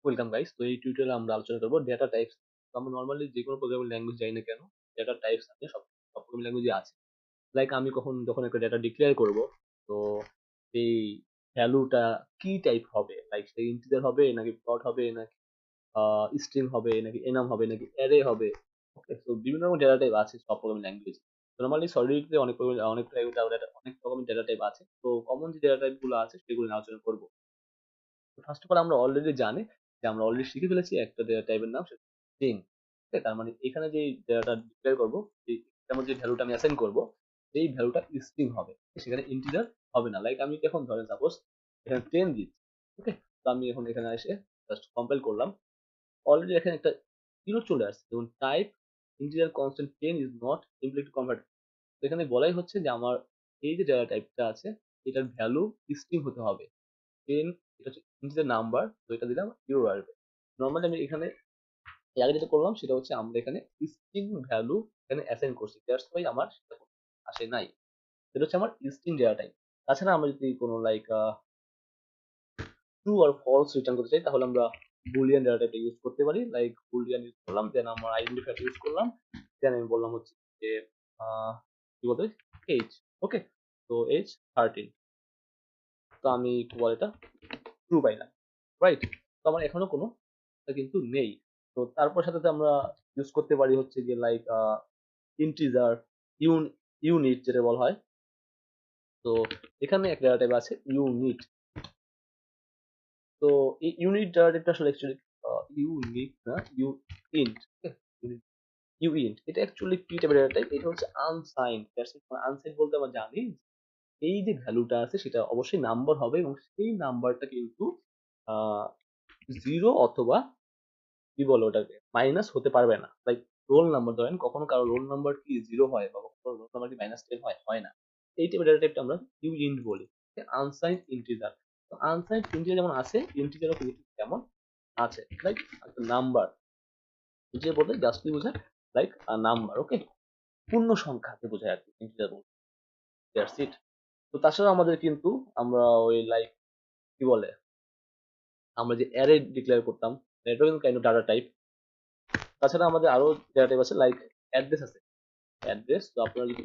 Welcome guys. তো এই টিউটোরিয়ালে আমরা আলোচনা করব ডেটা টাইপস। তো আমরা নরমালি যে কোনো প্রোগ্রামিং ল্যাঙ্গুয়েজ জানি না কেন, ডেটা টাইপস আছে, সব সব প্রোগ্রামিং ল্যাঙ্গুয়েজে আছে। লাইক আমি যখন একটা ডেটা ডিক্লেয়ার করব, তো এই ভ্যালুটা কি টাইপ হবে, লাইক সেটা ইন্টিজার হবে নাকি ফ্লোট হবে নাকি স্ট্রিং হবে নাকি এনাম হবে নাকি অ্যারে হবে। ওকে, তো বিভিন্ন রকম ডেটা টাইপ আছে সব প্রোগ্রামিং ল্যাঙ্গুয়েজ। নরমালি সলিডিটিতে অনেক রকমের ডেটা টাইপ আছে। তো কমন যে ডেটা টাইপ গুলো আছে সেগুলো নিয়ে আলোচনা করবো। ফার্স্ট অফ অল আমরা অলরেডি জানি যে আমরা অলরেডি শিখে ফেলেছি একটা ডেটা টাইপের নাম, সেটা স্ট্রিং। ঠিক আছে, তার মানে এখানে যে ডেটাটা ডিক্লেয়ার করবো, এটার মধ্যে যে ভ্যালুটা আমি অ্যাসাইন করবো, সেই ভ্যালুটা স্ট্রিং হবে, সেখানে ইন্টিজার হবে না। লাইক আমি এখন ধরেন সাপোজ এখানে 10 দিচ্ছি। ওকে, তো আমি এখন এখানে এসে জাস্ট কম্পাইল করলাম, অলরেডি এখানে একটা জিরো চলে আসছে, যেমন type integer constant 10 is not implicit convert. এখানে বলাই হচ্ছে যে আমার এই যে ডেটা টাইপটা আছে, এটার ভ্যালু স্ট্রিং হতে হবে। 10 এটা হচ্ছে ইন্টিজার নাম্বার, তো এটা দিলাম জিরো আসবে। নর্মালি আমি এখানে এর আগে যেটা করলাম সেটা হচ্ছে আমরা এখানে স্ট্রিং ভ্যালু এখানে অ্যাসাইন করছি, দ্যাটস ওয়াই আমার সেটা আসে নাই। এটা হচ্ছে আমার স্ট্রিং ডেটা টাইপ। তাছাড়া আমরা যদি কোনো লাইক ট্রু আর ফলস রিটার্ন করতে চাই, তাহলে আমরা বুলিয়ান ডেটা টাইপটা ইউজ করতে পারি। লাইক বুলিয়ান ইউজ করলাম, দেন আমার আইডেন্টিফায়ার ইউজ করলাম, দেন আমি বললাম হচ্ছে যে কি বলতে এইজ। ওকে, তো এইজ 13, তো আমি কি বলে এটা ট্রু পাইলাম, রাইট? তো আমার এখনো কোনো কিন্তু নেই। তো তারপর সাথে আমরা ইউজ করতে পারি হচ্ছে গিয়ে লাইক ইন্টিজার, ইউন ইউনিট যেটা বলা হয়। তো এখানে একটা ডেটা টাইপ আছে ইউনিট। তো এই ইউনিট ডেটা টাইপটা আসলে অ্যাকচুয়ালি ইউনিট না, ইউইন্ট। ইউইন্ট এটা অ্যাকচুয়ালি কি টাইপের ডেটা টাইপ? এটা হচ্ছে আনসাইন্ড। আনসাইন্ড বলতে আমরা জানি এই যে ভ্যালুটা আছে সেটা অবশ্যই নাম্বার হবে, এবং সেই নাম্বারটা কিন্তু জিরো অথবা কি বলে ওটাকে মাইনাস হতে পারবে না। লাইক রোল নাম্বার, ধরেন কখনো কারো রোল নাম্বার কি জিরো হয় বা কখনো রোল নাম্বার কি -10 হয়, হয় না। এই টাইপের ডেটা টাইপটা আমরা ইউইন্ট বলি, আনসাইন্ড ইন্টিজার। তো আনসাইন্ড ইন্টিজার যেমন আছে, ইন্টিজারও কিন্তু তেমন আছে। লাইক একটা নাম্বার যে বলতে জাস্ট কি বোঝায়, লাইক নাম্বার। ওকে, পূর্ণ সংখ্যাকে বোঝায় আর কি ইন্টিজার বলতে, দ্যাটস ইট। তো তাছাড়া আমাদের কিন্তু আমরা ওই লাইক কি বলে, আমরা যে অ্যারে ডিক্লেয়ার করতাম, এটাও কিন্তু কাইন্ড অফ ডাটা টাইপ। তাছাড়া আমাদের আরো ডেটা টাইপ আছে, লাইক অ্যাড্রেস আছে। অ্যাড্রেস, তো আপনারা যদি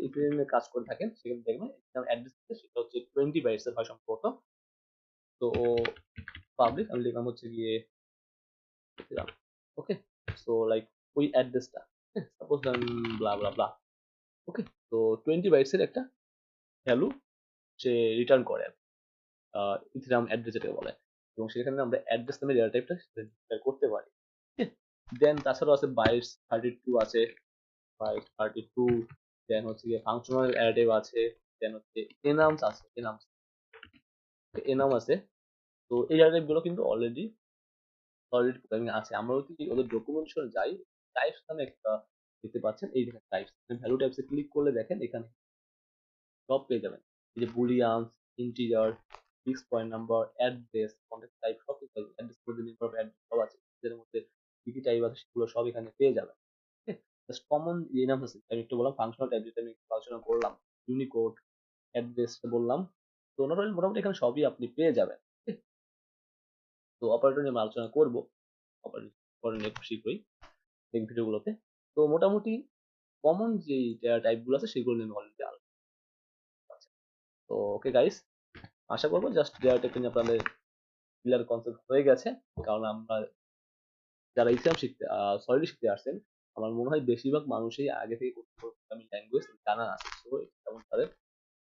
ইথেরিয়াম এ কাজ করে থাকেন সেখানে দেখবেন এখানে অ্যাড্রেস আছে, সেটা হচ্ছে 20 বাইটস এর হয় সম্ভবত। তো পাবলিক আমি লিখলাম হচ্ছে গিয়ে দিলাম। ওকে, সো লাইক ওই অ্যাড্রেসটা সাপোজ দেন ব্লা ব্লা ব্লা। ওকে, তো 20 বাইটস এর একটা ভ্যালু সে রিটার্ন করে ইথেরিয়াম অ্যাড্রেস যেটাকে বলে, এবং সেখানে আমরা অ্যাড্রেস নামে ডেটা টাইপটা ডিক্লেয়ার করতে পারি। দেন তাছাড়াও আছে বাইটস 32 আছে, বাইট 32। দেন হচ্ছে গিয়ে ফাংশনাল অ্যারেটিভ আছে। দেন হচ্ছে এনামস আছে, এনাম আছে। তো এই ডেটা গুলো কিন্তু অলরেডি অলরেডি প্রোগ্রামিং আছে। আমরা যদি ওদের ডকুমেন্টেশন যাই, টাইপস নামে একটা দেখতে পাচ্ছেন, এই দেখেন টাইপস, ভ্যালু টাইপসে ক্লিক করলে দেখেন এখানে সব পেয়ে যাবেন। এই যে booleans, integer, fix point number, address, contact type, সব কিছু আছে। অ্যাড্রেস করে দিন, অ্যাড্রেস সব আছে, এর মধ্যে কি কি টাইপ আছে সেগুলো সব এখানে পেয়ে যাবেন। জাস্ট কমন এনাম আছে, আমি একটু বললাম ফাংশনাল টাইপ যেটা আমি একটু আলোচনা করলাম, ইউনিকোড, অ্যাড্রেস বললাম। তো মোটামুটি এখানে সবই আপনি পেয়ে যাবেন। তো অপারেটর নিয়ে আমরা আলোচনা করবো অপারেটর পরে নেক্সট শীঘ্রই নেক্সট ভিডিওগুলোতে। তো মোটামুটি কমন যে টাইপ গুলো আছে সেগুলো নিয়ে আমি অলরেডি আলোচনা করছি। তো ওকে গাইস, আশা করবো জাস্ট ডেটা টাইপ নিয়ে আপনাদের ক্লিয়ার কনসেপ্ট হয়ে গেছে। কারণ আমরা যারা ইসলাম শিখতে সলিড শিখতে আসছেন, আমার মনে হয় বেশিরভাগ মানুষই আগে থেকে প্রোগ্রামিং ল্যাঙ্গুয়েজ জানা আছে, তো তেমন তাদের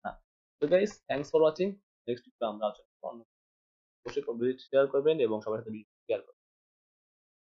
না। তো guys, thanks for watching. Next আমরা আলোচনা করব, অবশ্যই শেয়ার করবেন এবং সবার সাথে শেয়ার করবেন।